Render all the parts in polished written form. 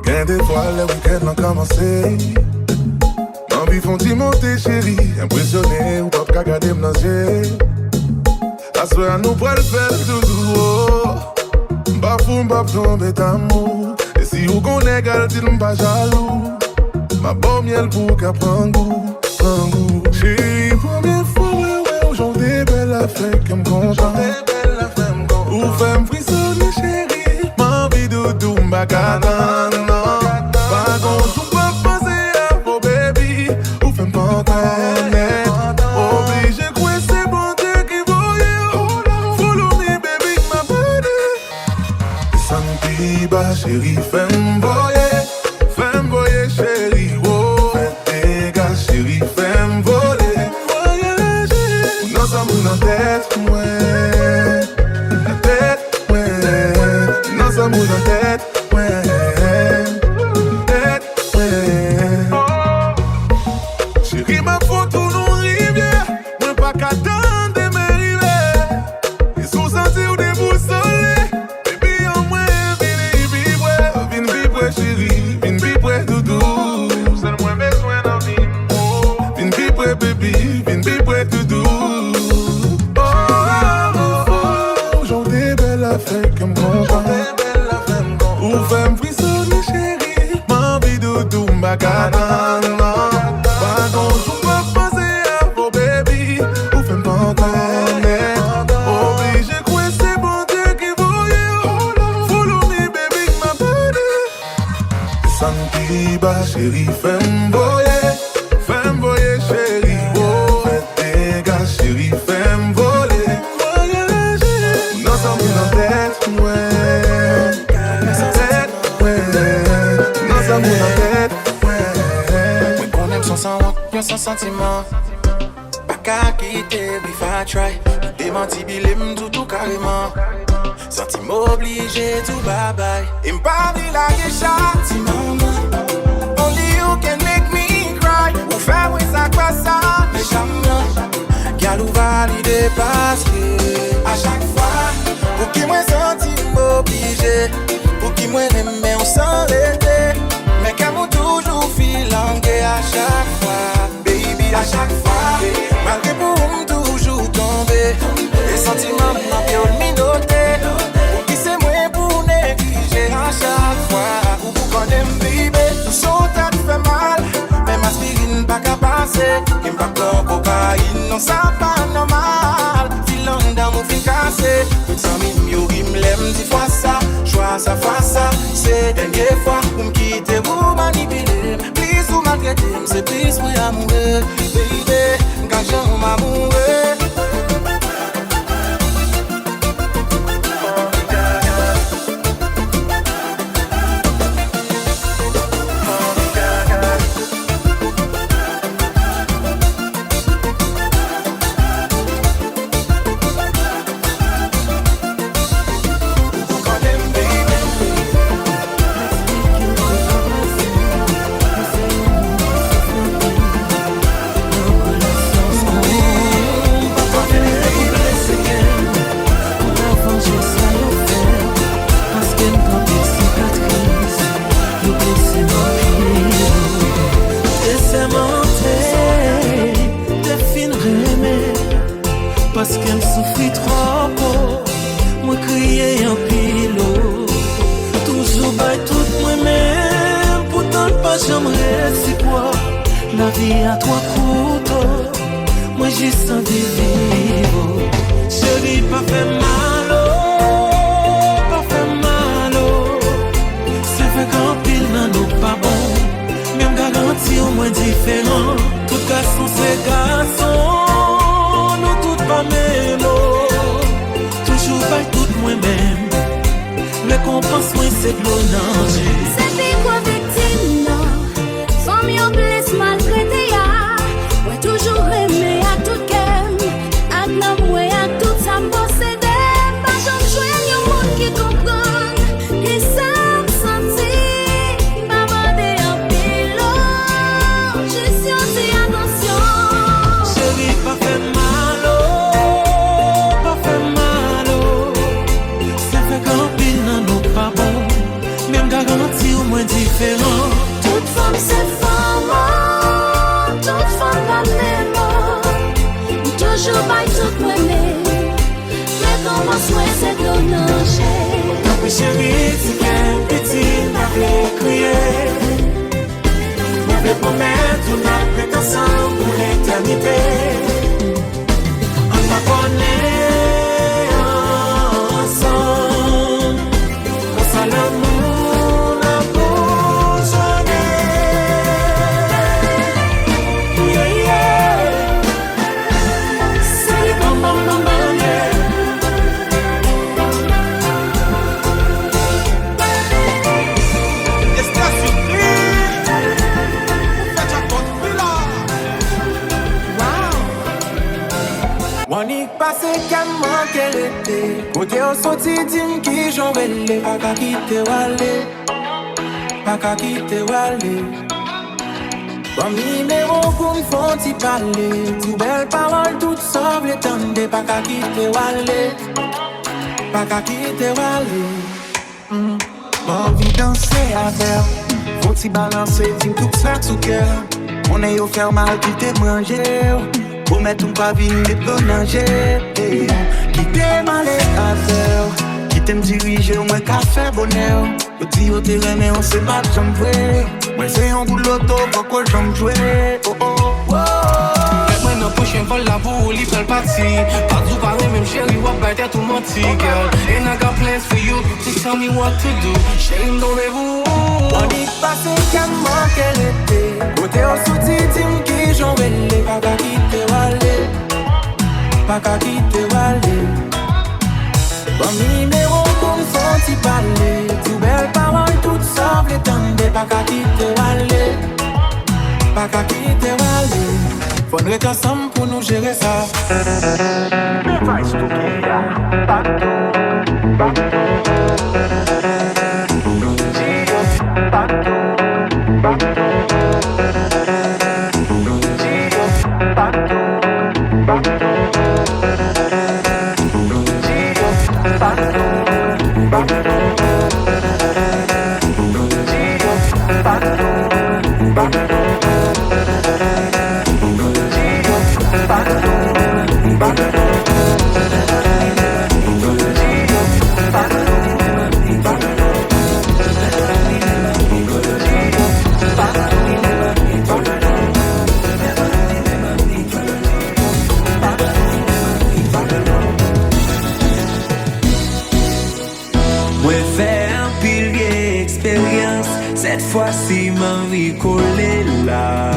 Gain des fois, le week-end a commencé. M'envie font-ils monter, chérie. Impressionné, ou pas qu'à garder m'nager. La soirée, nous pourrons le faire toujours. Bafou, m'baf tomber d'amour. Et si vous connaissez, gardez m'pas jaloux. Ma bonne miel pour qu'à prendre goût, prendre goût. Chérie, première fois, ouais, aujourd'hui, belle affaire qui me content. Ou femme frissonner, chérie. M'envie doudou, m'bagatan. Pas qu'on joue pas passer à vos baby. Ou femme pas connaître. Obligé que c'est bon Dieu qui voyait. Follow me, baby, ma body. Santi, ba, chérie, femme voyait. Femme voyait, chérie. Chérie, fais-moi voler, voyager. Nous sommes dans la tête, ouais. La tête, ouais. Nous sommes dans la tête, ouais. Tête, ouais. Chérie, ma photo nous rivière. Moi pas qu'attendre de m'arriver. Et sous sentir des boussolés. Baby, en moi, viens vibrer, chérie. Viens vibrer, doudou. C'est moins besoin d'en vivre. Baby, viens vibrer tout doux. Aujourd'hui, belle affaire comme content. Ou femme frissonner, chérie. M'envie doudou, m'bagatan. Pas qu'on joue pas passer à vos baby. Ou femme pas connaître. Obligé que c'est bon Dieu qui voyait. Follow me, baby, ma body. Santi, ba, chérie, femme voyait. Femme voyait, chérie. Chérie, fais-moi voler, voyager. Nous sommes dans la tête, ouais. Tête, ouais. Nous sommes dans la tête, ouais. Oui, qu'on aime sans honte, y'a sans sentiment. Pas qu'à quitter, if I try. Démenti, bilem, tout carrément. Sentiment obligé, tout bye bye. Et m'parle la guécha, ti maman. Only you can make me cry. Ou faire, oui, ça quoi ça, mais jamais. Galou valide parce que à chaque fois, pour qui moi senti m'obligé, pour qui moi n'aime on s'en rêver. Mais qu'à moi toujours filangué à chaque fois, baby à chaque fois. Malgré pour moi toujours tomber, les sentiments m'ont bien minoté. Pour qui c'est moi pour négliger à chaque fois, ou pour qu'on aime vibrer. Tout ça fait mal, mais ma spirine pas qu'à passer. Qui me pas cocaïne, non ça pas normal. Filant dans mon fin cassé. Tout ça m'y l'aime 10 fois ça. Choix ça fois ça. C'est dernière fois pour me quitter, vous manipuler. Please vous maltraiter, c'est plus pour amoureux. Baby, quand j'aime m'amoureux. Parce qu'elle souffrit trop, moi crier en pilo. Toujours by tout moi-même, pourtant pas j'aimerais c'est quoi. La vie à 3 couteaux, moi j'ai senti vivre. Chérie, pas fait mal, pas fait mal. C'est fait qu'en pile n'a nous pas bon. Même garantie au moins différent. Tout garçon c'est garçon. Pas mélo, toujours pas tout moi-même. Récompense moi c'est de l'honneur. C'est des quoi victime non. Femme yon blesse maltraité ya. Ouais toujours aimé à tout kem. À l'amour et à tout ça possédé. Pas j'en joigne yon monde qui comprend. Et ça me sentit. Pas mandé en pilo. Je suis en attention. Chérie pas fait mal. Pas fait mal. Réponse moi c'est de l'eau nager. Mais chérie, si qu'un petit m'avait crié, m'avait promis tout notre ensemble pour l'éternité. On va connaître ensemble, on sent l'amour, la bouche en yeah, yeah. C'est les bam bam bam bam, yeah. Monique passe qu'à manquer l'été. Côté au sorti, dis-moi qui j'en vais les. Pas qu'à quitter Wallé, pas qu'à quitter Wallé. Bon numéro pour me faire t'y parler. Tout belle parole, tout sauve les tendez. Pas qu'à quitter Wallé, pas qu'à quitter Wallé. Bon envie danser à faire. Faut t'y balancer, dis-moi tout ça sous cœur. On est au faire mal, qui t'es mangé. Pour mettre ton pavine des boulangers. Qui t'aime aller à faire, qui t'aime diriger, moi qu'à faire bonheur. Le petit au terrain, mais on sait pas que j'en jouer. Moi c'est un boulot, pourquoi j'en jouer. Oh oh, oh. Moi non prochain vol la boule, il fait parti. Pas du pareil, même chérie, what better to moti, girl. And I got plans for you, just tell me what to do. Chérie, donnez-vous. On y passe qu'à manquer l'été. Côté au sorti, dis-moi qui j'en vais les. Pas qu'à quitter Wallé, pas qu'à quitter Wallé. Bon numéro pour me faire t'y parler. Tout belle parole, tout sauve les tendez. Pas qu'à quitter Wallé, pas qu'à quitter Wallé. Faudrait qu'ensemble pour nous gérer ça. Device to Kia, bateau, bateau. Cette fois-ci, ma vie collée là.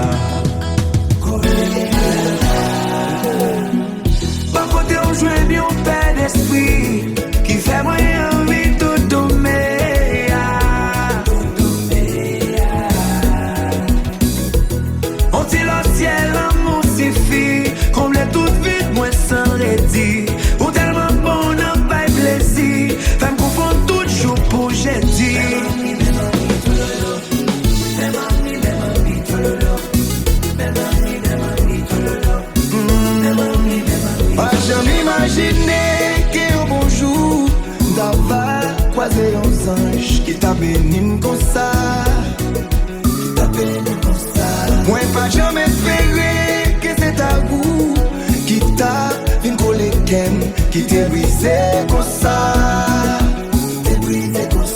Par côté, on joue bien au père d'esprit qui fait moyen envie de tomber. On tire le ciel, l'amour suffit. Comble toute vite, moi sans rédit. Ou tellement bon, n'a pas plaisir. Femme confond tout jour pour j'ai dit. J'imaginais qu'un bonjour d'avoir croisé un ange qui t'a béni comme ça. Moi pas jamais espéré que c'est ta goût qui t'a une collègue qui t'est brisé comme ça. T'es brisé comme ça.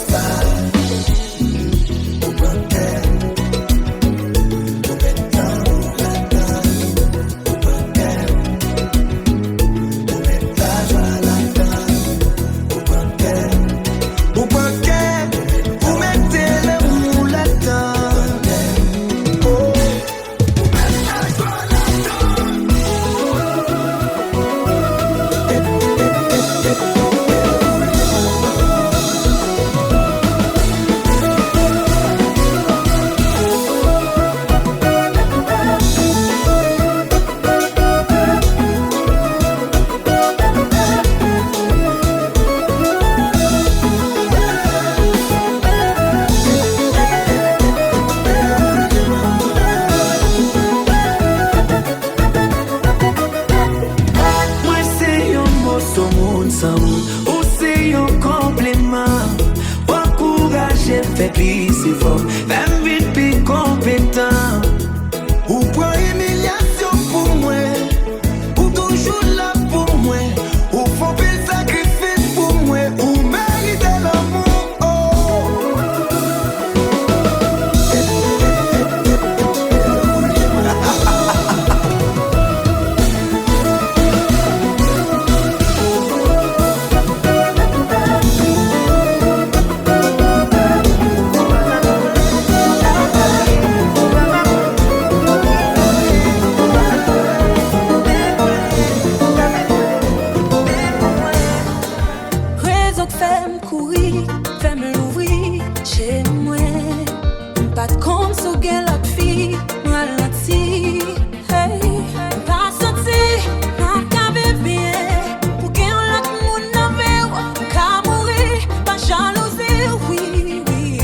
Même vite puis compétent. Ou point humiliation pour moi, ou toujours là pour moi, ou faut pas le sacrifice fais-moi courir, fais-moi l'ouvrir chez moi. Pas de compte sur quelle autre fille, moi l'anti. Hey, pas senti, pas qu'à vivre bien. Pour qu'un autre monde n'avait qu'à mourir, pas jalousie, oui, oui.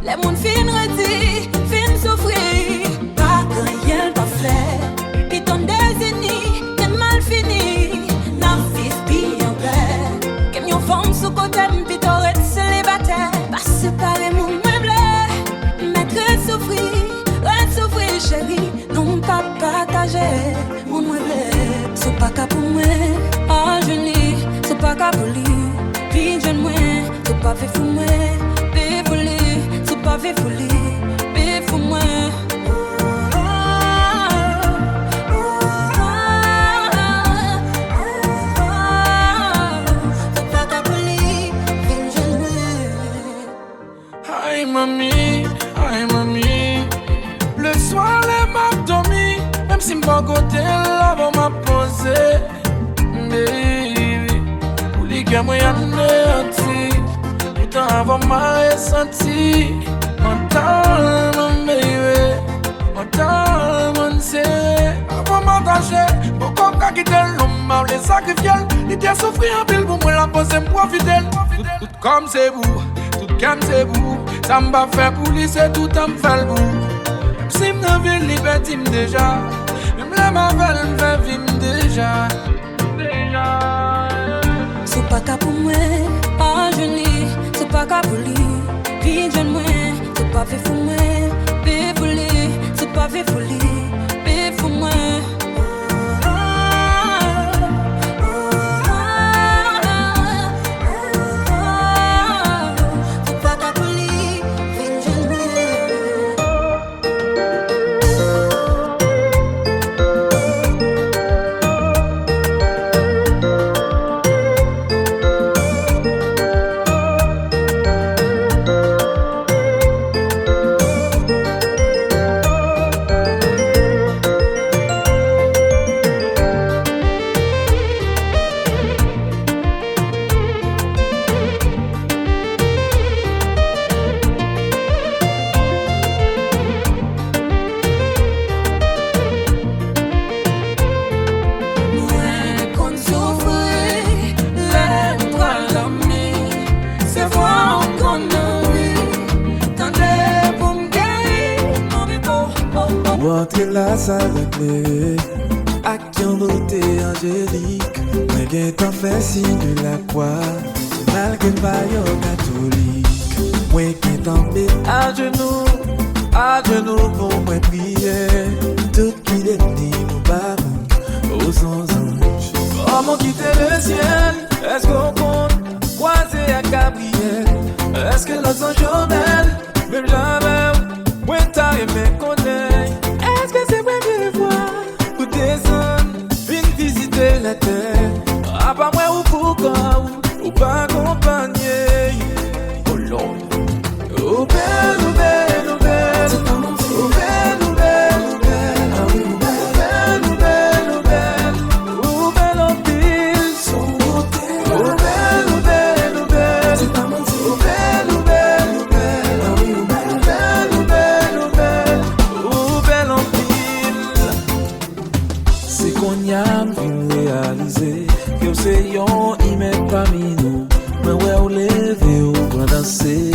Les mondes fin redis, fin souffrir. Pas quand y'a pas fait, puis ton désigné, t'es mal fini. N'a vif bien paix, qu'aime yon femme sous côté, puis t'aurais célibataire. Pas séparer mon meuble. Souffrir, chérie, non pas partager mon meuble. C'est pas qu'à pour moi, ah je lis, c'est pas qu'à pour lui. Puis je moi, c'est pas fait pour moi, puis pour lui, c'est pas fait pour lui, puis pour moi. C'est pas qu'à pour lui, puis je moi. Aïe mamie, aïe mamie. Le soir, les m'a dormi, même si m'pas côté là, on m'a posé. Baby, pour les gars, moi y'en ai un petit. Pourtant, avant m'a ressenti. Mon temps, mon baby, mon temps, mon serré. Avant m'a taché, pourquoi qu'a quitté l'homme, m'a les sacrifié. L'idée souffrir en pile pour moi, la pose m'pois fidèle. Tout comme c'est vous, tout comme c'est vous. Ça m'a fait pour lui, c'est tout à m'fait le bout. Si m'en ville liberté déjà, même la m'avelle m'fait vivre déjà. C'est pas qu'à pour moi, ah je lis, c'est pas qu'à pour lui. Puis je moi, c'est pas fait pour moi, puis pour lui, c'est pas fait pour lui, puis pour moi. Entrer la salle de clé, à qui en beauté angélique, mais qui t'en fait signe de la croix, malgré le baillot catholique, moi qui t'en mets à genoux pour moi prier, tout qui dédie mon baron aux anges. Comment quitter le ciel? Est-ce qu'on compte croiser à Gabriel? Est-ce que l'autre sont journal? Même jamais, moi t'as aimé connaître. Est-ce que c'est vrai de voir ou descendre, une visiter la terre? À part moi ou pourquoi ou pas accompagner? Oh Lord, oh belle, oh belle, oh belle, oh belle, oh belle, oh belle, ah oui, oh belle, oh belle, oh belle, oh belle en pile, son beauté, oh belle, oh belle, oh belle, c'est pas mon Dieu, oh belle, oh belle, oh belle, ah oui, oh belle, oh belle, oh belle, oh belle en pile. C'est qu'on y a vu réaliser que c'est yon y met parmi nous, mais ouais ou lever ou grand danser.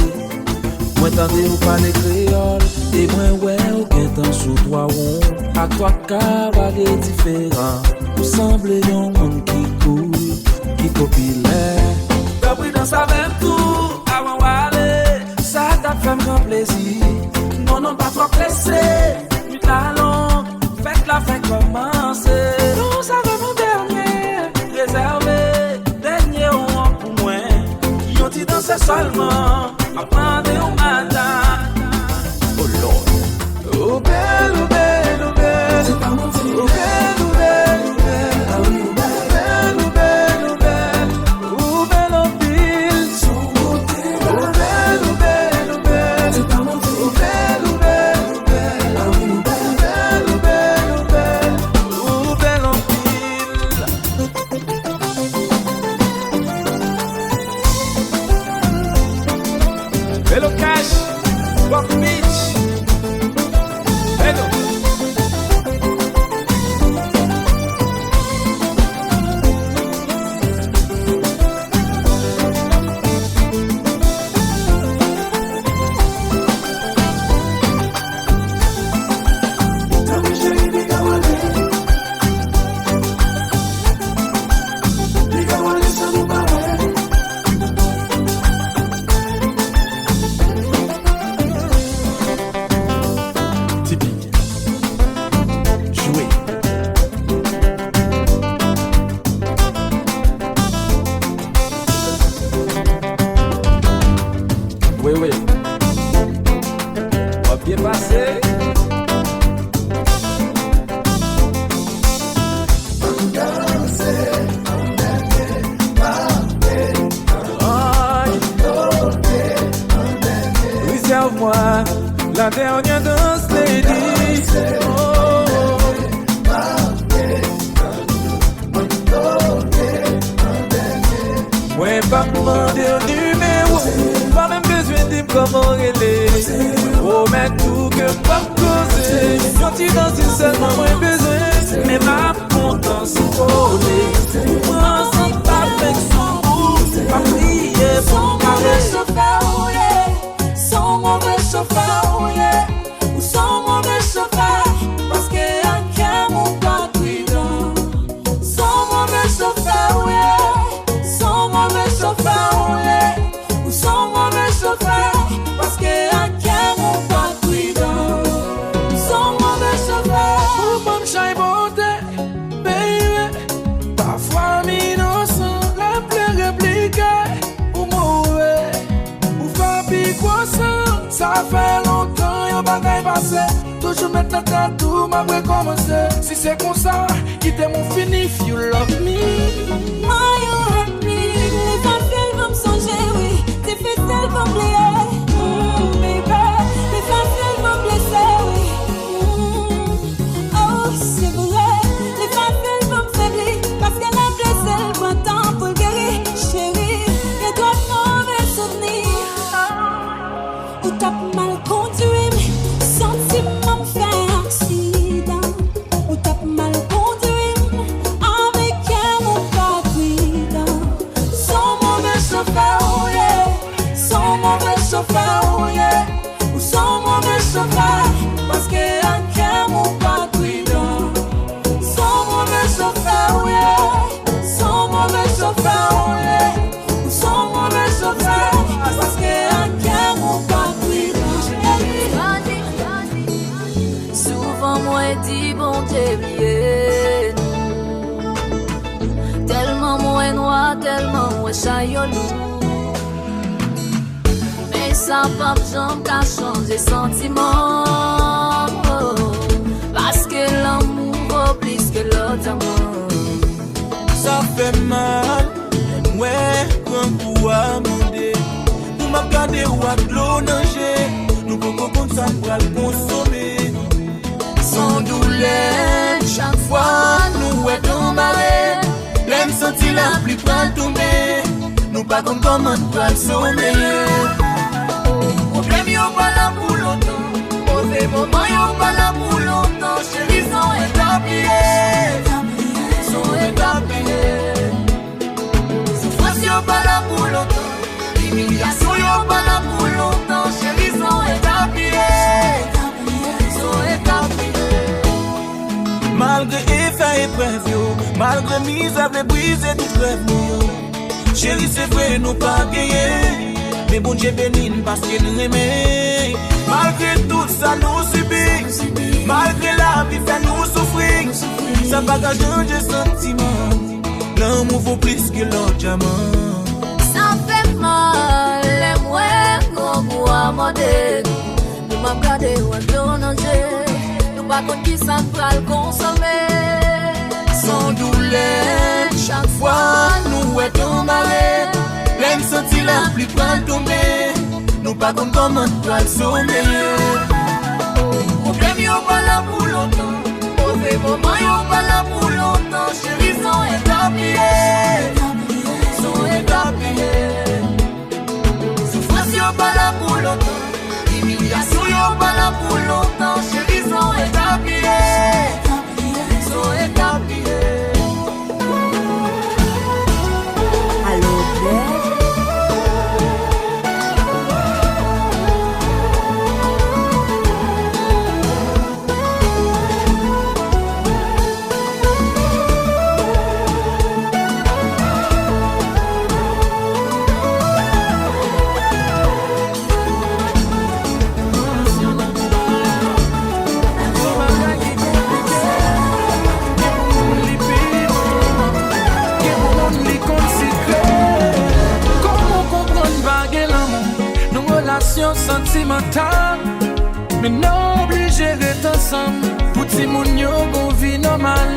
Moi t'entendais ou parler créole, et moi ouais ou qu'est-en sous toi rond. À toi cavaler différent, ou semble yon monde qui coule, qui copie l'air. T'as pris dans sa même tour, avant d'aller, ça t'a fait grand plaisir. Non, non, pas trop pressé, plus talent, faites la fête commencer. Non, ça va mon dernier, réservé, dernier ou pour moi. Yon dit danser seulement. Appendez au matin. Oh Lord. Oh belle, oh belle, oh belle. C'est pas mon Dieu. Oh belle, oh belle, oh belle. Ah oui, oh belle, oh belle, oh belle. Oh belle en pile. Son beauté. Oh belle, oh belle, oh belle. C'est pas mon Dieu. Oh belle, oh belle, oh belle. Ah oui, oh belle, oh belle, oh belle. Oh belle en pile. moi, la dernière danse lady. Ouais, pas demander un numéro, pas même besoin de comment elle est. Oh, mais tout que pas causer, quand tu danses seulement moins besoin. Mais ma contente s'envoler, moi sans perfection, pas prier pour mauvais chauffeur, yeah. Sans mauvais chauffeur, yeah. Ou sans mauvais chauffeur, parce que un cœur mon pas cuidant. Sans mauvais chauffeur, yeah. Sans mauvais chauffeur, yeah. Ou sans mauvais chauffeur, parce que un cœur mon pas cuidant. Sans mauvais chauffeur, ou bonne chai beauté, baby. Parfois innocent, la plaie répliquée. Ça fait longtemps, y'a bagaille passé. Toujours mettre la tête, tout m'a recommencé. Si c'est comme ça, quittez mon fini if you love me. Moi, you hurt me. Les faciles vont me songer, oui. Difficile vont me plier. Baby, les faciles vont me blesser, oui. Oh, c'est vrai. Les faciles vont me faiblir. Parce qu'elle a blessé le bon temps pour le guérir. Chérie, y'a trop de mauvais souvenirs. Ou t'as mal conduit, sentiment me fait accident. Ou t'as mal conduit, avec elle mon pas cuidant. Sans mauvais chauffeur, yeah. Sans mauvais chauffeur, yeah. Ou sans mauvais chauffeur, parce que un cœur mon pas cuidant. Sans mauvais chauffeur, yeah. Sans mauvais chauffeur, yeah. Ou sans mauvais chauffeur, parce que un cœur mon pas. Souvent moi dit bon Dieu bien nous. Tellement moi noir, tellement moi chaillolou. Mais ça pas jambe qu'à changer sentiment. Parce que l'amour vaut plus que l'autre amour. Ça fait mal, ouais, comme pour amender. Pour m'a garder ou à l'eau nager. Nous pouvons comme ça pour le consommer. Sans douleur, chaque fois nous est marée. L'aime sentir la pluie pas tomber. Nous pas comme comment nous pas le sommeil. Problème y'a pas là pour longtemps. Mauvais moment y'a pas là pour longtemps. Chérie, sont établis. Sont établis. Souffrance y'a pas là pour longtemps. L'humiliation y'a pas là pour longtemps. Chérie, sont établis. Sont établis. Malgré effet et preuve, malgré misère, les briser tout rêve. Chérie, c'est vrai, nous pas gagné. Mais bon Dieu béni, parce qu'il nous aimait. Malgré tout ça, nous subit. Malgré la vie, fait nous souffrir. Ça va changer sentiment. L'amour vaut plus que l'autre diamant. Ça fait mal, les moins qu'on voit monter. Nous m'a gardé ou à nager. Pas contre qui ça va le consommer. Sans douleur, chaque fois nous est tombé. L'aime sentir la pluie pas tomber. Nous pas contre comment nous va le sommeil. Problème y'a pas là pour longtemps. Mauvais moment y'a pas là pour longtemps. Chérie, sont établis. Sont établis. Souffrance y'a pas là pour longtemps. L'humiliation y'a pas là pour longtemps. Chérie, sont établis. Sont établis. Allô, Blaise? Sentimental, mais non obligé d'être ensemble. Pour ti moun yo gon vie normale.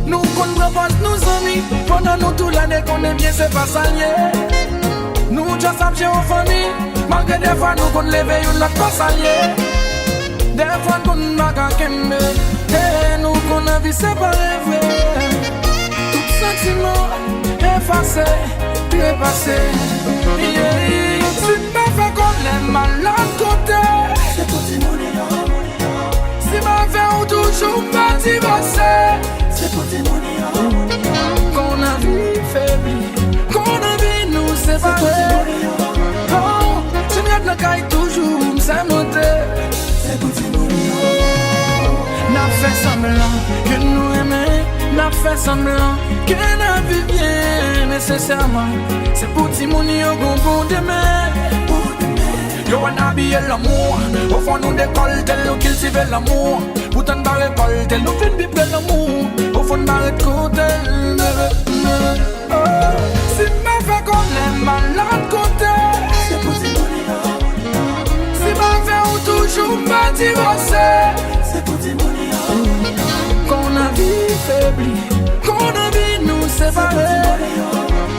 Nous qu'on propose nos amis. Pendant nous toute l'année qu'on est bien c'est pas salier. Nous just have en famille. Malgré des fois nous qu'on lever une autre passe alliée. Des fois qu'on n'a qu'à kembe. Et nous qu'on a vu séparer. Tout sentiment effacé, dépassé. Si ma fait qu'on est malade côté, c'est pour Timonéon. Si ma fait ou toujours pas divorcé, c'est pour Timonéon. Qu'on a vie faibli, qu'on a vie nous séparer. Oh, si m'y a de la caille toujours m's'est monté, c'est pour Timonéon. N'a fait semblant que nous aimons, n'a fait semblant que n'a vu bien nécessairement. C'est pour Timonéon qu'on compte demain. Yo on habille l'amour, au fond nous décolle tel nous cultive l'amour. Pourtant dans l'école tel nous fin bible l'amour. Au fond dans le côté. Si ma fait qu'on est malade côté, c'est pour Timonéon. Si ma fait ou toujours pas divorcé, c'est pour Timonéon. Qu'on a vie faibli, qu'on a vie nous séparer.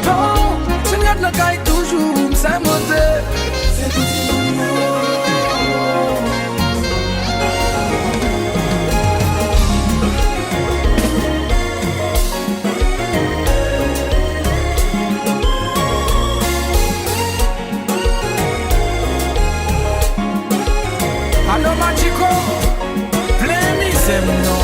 Oh, si m'y a de la caille toujours m's'est monté, c'est pour Timonéon. Allo Magico, plein misère non.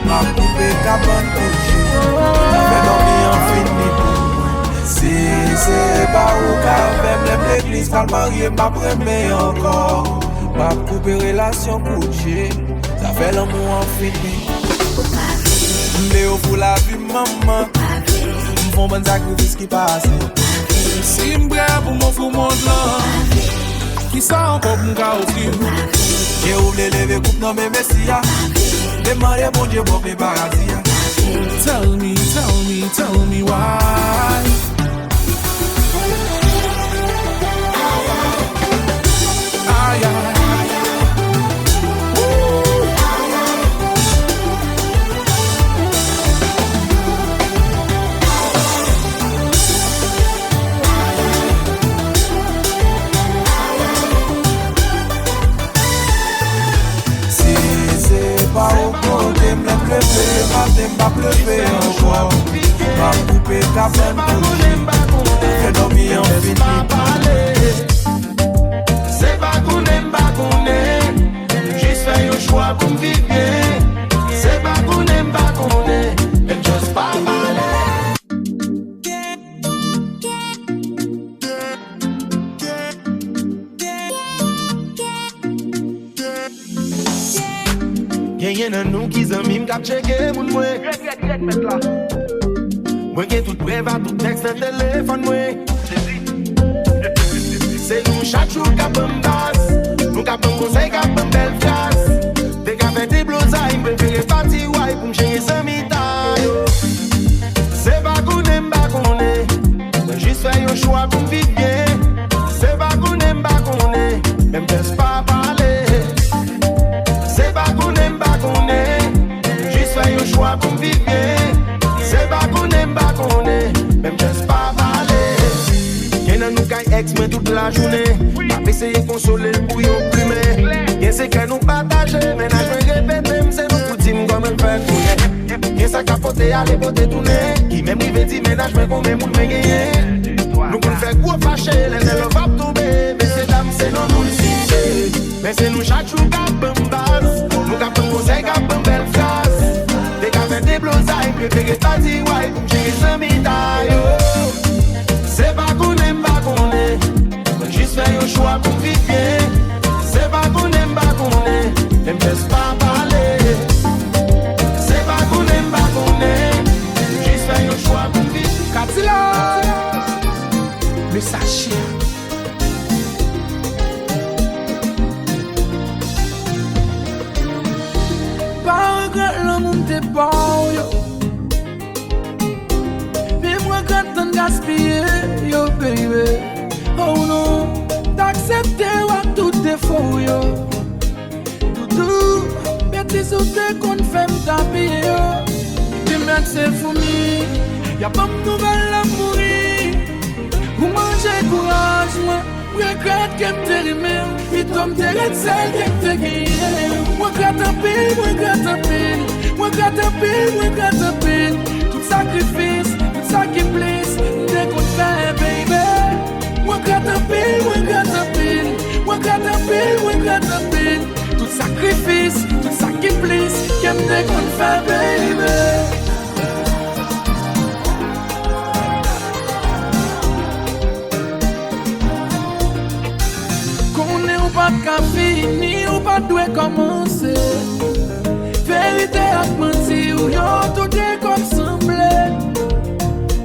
Ma poupée cabane couchée, fait dormir en fini pour moi. Si c'est pas au cas, même l'église pas le marié, m'a prémé encore. Ma poupée relation couchée, ça fait l'amour en fini. Léo pour la vie maman, m'font bon sacrifice qui passe. Si m'brave pour mon flou monde là, qui ça encore m'ga offrir. J'ai oublié lever coupe dans mes messias. Demandez bon Dieu pour mes paradis. Tell me why. Aïe, aïe. Pas au côté, m'l'aime lever, matin pas pleurer encore. Ma poupée ta pleine couchée, fait dormir en fini. C'est pas qu'on aime, juste faire un choix pour me vivre bien. C'est pas qu'on aime, mais juste pas parler. Y'en a nous qui aiment m'kap checker moun mwen. Mwen gen tout preuve à tout texte dans téléphone mwen. C'est nous chaque jour kap m'base, nous kap m'conseil kap m'belle phrase. Dès qu'a fait des blousailles, m'préfère partir ouais pour m'chérir sans mitaille. C'est pas qu'on aime, mais juste faire un choix pour vivre bien. C'est pas qu'on aime, même laisse pas parler. C'est pas qu'on aime, juste faire un choix pour vivre bien. C'est pas qu'on aime, même laisse pas parler. Y'en a nous qui ex mais toute la journée. Pas essayer de consoler le bouillon plumé. Y'en c'est que nous partager, ménage me répète même c'est nous coutumes comme elle fait tourner. Y'en ça capoter à l'époque tourner. Qui même rive dit ménage mais qu'on même me gagner. Nous qu'on fait quoi fâcher, les élèves va tomber. Mais c'est dames c'est non nous le citer. Mais c'est nous chaque jour qui base. Nous qui conseil qui belle phrase. Dès qu'à faire des blousailles, préférez pas dire ouais pour gérer sans mitaille. C'est pas qu'on aime, mais juste faire un choix pour vivre bien. C'est pas qu'on aime, même laisse pas parler. C'est pas qu'on aime, juste faire un choix pour vivre. Katila, message. Pas regret l'amour t'es bon yo. Mais moi quand t'en gaspillé yo baby. Oh non, t'acceptes tout défaut yo. Doudou, mais bêtises ou te qu'on fait m'taper. Tu m'aides c'est fourmi. Y'a pas de nouvelles à mourir. Ou manger courage, moi. Regrette que m'te remet. Puis toi m'te regrette celle que m'te guérir. Moi gratte un pile, moi gratte un pile. Moi gratte un pile, moi gratte un pile. Tout sacrifice, tout sacrifice, dès qu'on fait, baby. Moi gratte un pile, moi gratte un pile. Moi gratte un pile, moi gratte un pile. Tout sacrifice, tout sacrifice, qu'aime dès qu'on fait, baby. Pas de fini ou pas de commencer. Vérité à mentir ou yon tout est comme semblé.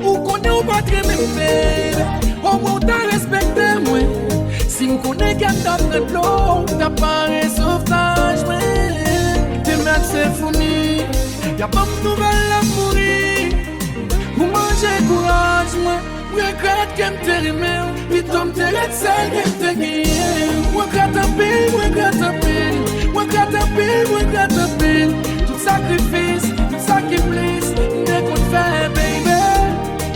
Ou qu'on est ou pas très même. Au moins t'as respecté moi. Si m'connais qu'à ta prête l'eau, t'as pas un sauvetage. Tes maîtres c'est fourni. Y'a pas de nouvelles à mourir. Ou manger courage moi. Regrette qu'elle m'te remet. Puis toi m'te regrette celle qu'elle te guérir. Moi gratte un pile, moi gratte un pile. Moi gratte un pile, moi gratte un pile. Tout sacrifice, dès qu'on fait, baby.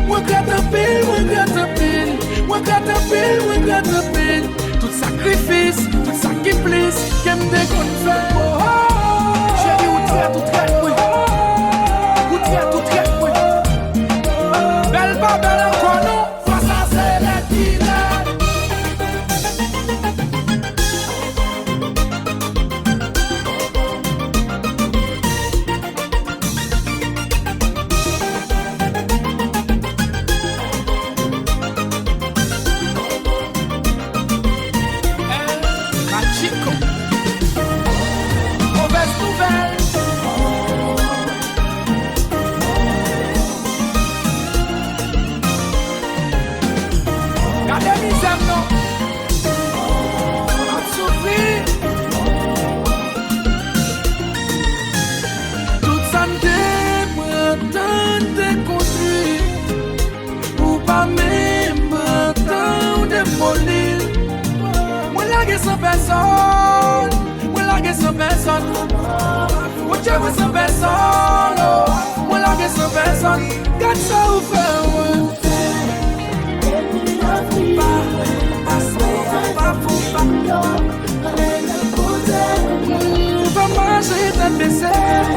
Moi gratte un pile, moi gratte un pile. Moi gratte un pile, moi gratte un pile. Tout sacrifice, qu'aime dès qu'on fait. Oh, oh, oh. Chérie, ou traite, oui. Ou traite, oui. Belle pas belle encore, non. Face à c'est la dîner. Chico, mauvaise nouvelle. Gardez mes amis, non. On souffrit. Toute santé, temps de construire. Ou pas même temps de démolir. Moi laguer sans personne. Moi laguer sans personne. Moi je veux sans personne. Moi laguer sans personne. Garde ça ou faire. Va manger ta dessert.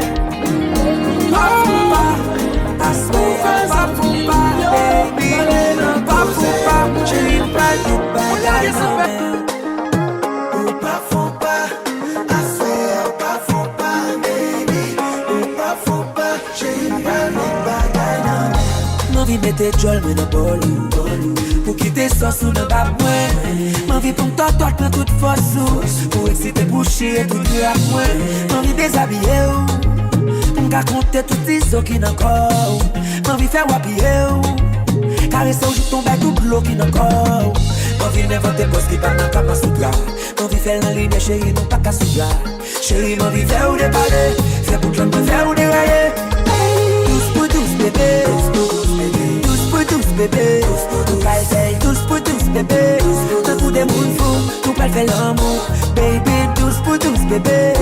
M'envie mettre Jol mais non bolou. Pour quitter ça sous le bas moi. M'envie pour toi dans toute force. Pour exciter boucher et tout le à moi. M'envie déshabiller ou. M'ga compter toutes les eaux qui n'en corps. M'envie faire wapiller ou. Caresser ou j'y tombe tout l'eau qui n'en corps. M'envie n'inventer boss qui parle dans Kama Sutra. M'envie faire la ligne chérie non pas qu'à Sutra. Chérie m'envie faire ou déballer. Faire pour que l'on faire ou dérailler. Tous pour tous bébé. Bébé, nous pral faire tous pour tous bébé. Tant pour des moun fou, nous pral faire l'amour. Baby, tous pour tous bébé.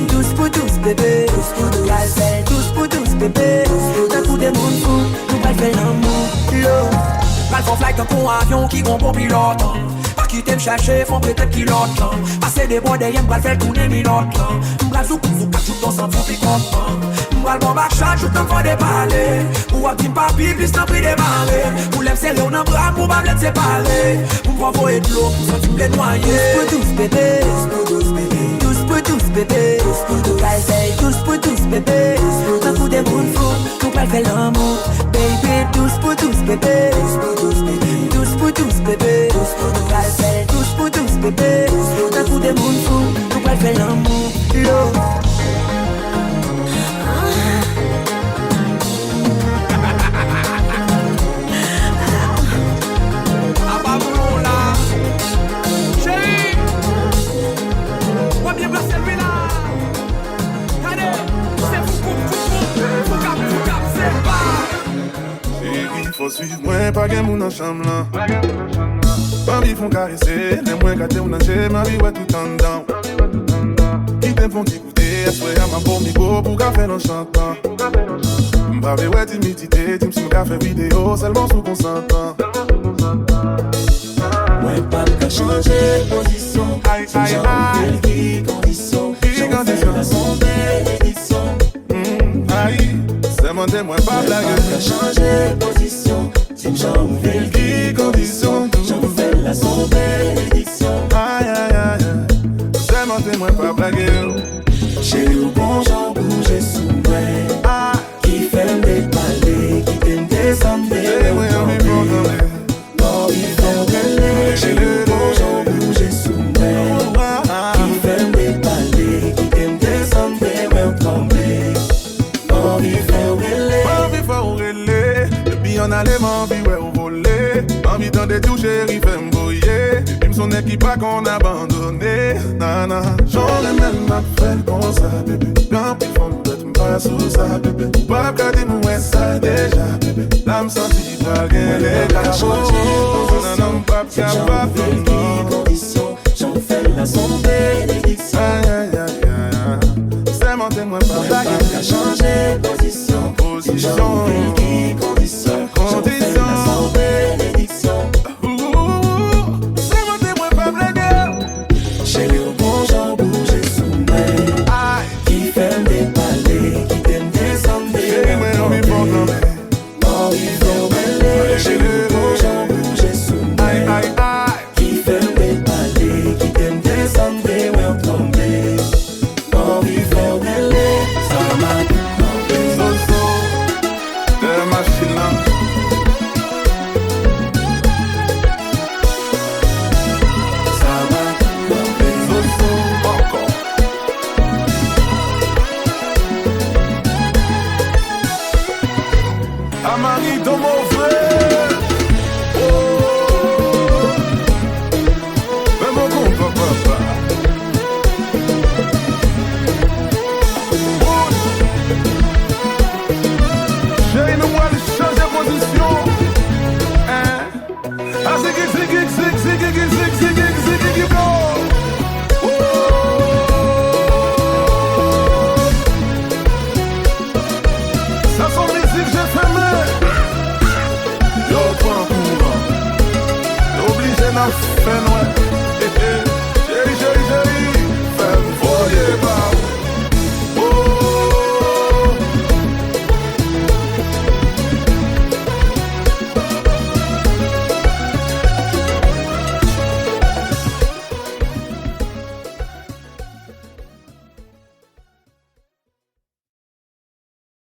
Tous pour tous bébé. Nous pral faire tous pour tous bébé. Tant pour des moun fou, nous pral faire l'amour. Pral font flight pour un avion qui gon bon pilote. Pas quitter me chercher, font peut-être pilote. Passer des bons derrière, m'pral faire tourner milote. M'pral zouk tout ensemble, font picote. M'pral bon bac chaque jour, t'en fais des balais. Ou à team papi, plus t'en prie des balais. Ou l'aime serrer, on en bras, pour pas me séparer. Pour m'en envoyer de l'eau, pour sentir me les noyer. Tous pour tous bébé. Tous pour tous bébé. Nous pral faire tous pour tous bébé. Tant pour des moun fous, nous pral faire l'amour. Baby, tous pour tous bébé. Tous pour tous bébé. Nous pral faire tous pour tous bébé. Tant pour des moun fous, nous pral faire l'amour. Faut suivre moi, pas gain moun en chambre là. Ma vie font caresser, les moins gâtés ou nager, ma vie ouais tout en dedans. Qui t'aime font t'écouter, Et est-ce à ma beau migo pour qu'a fait nos chantants. M'brave ouais timidité, tu m'sous qu'a fait vidéo seulement sous consentant. Ouais pas qu'à changer position. Aïe aïe aïe. Qui condition. J'en fais la son bénédiction. Aïe, c'est mon témoin pas blague. Qu'à changer position. Si j'en ouvre Qui condition. j'en fais la son bénédiction. Aïe aïe aïe. C'est mon témoin pas blague. Chérie ou bonjour bouger sous moi. Ah, Qui fait des palais, qui t'aime descendre. eh ouais, on est bon dans les. Non, il fait relais. Chérie ou bonjour bouger sous moi. Qui fait des palais, qui t'aime descendre. Ouais, tomber. Non, il fait relais. Envie faut relais. Depuis on allait m'envie ouais au voler. Envie dans des touches chérie fait m'brouiller. Même son équipe pas qu'on abandonné. Nana, j'aurais même ma frère comme ça bébé. Quand plus fond d'être m'pas sous ça bébé. Pas qu'à dire ouais ça déjà bébé. L'âme sentie pas gain les gars. Non, pas capable Qui condition, j'en fais la son bénédiction. Aïe aïe aïe aïe. C'est mon témoin pas Pas qu'à changer position. position. Qui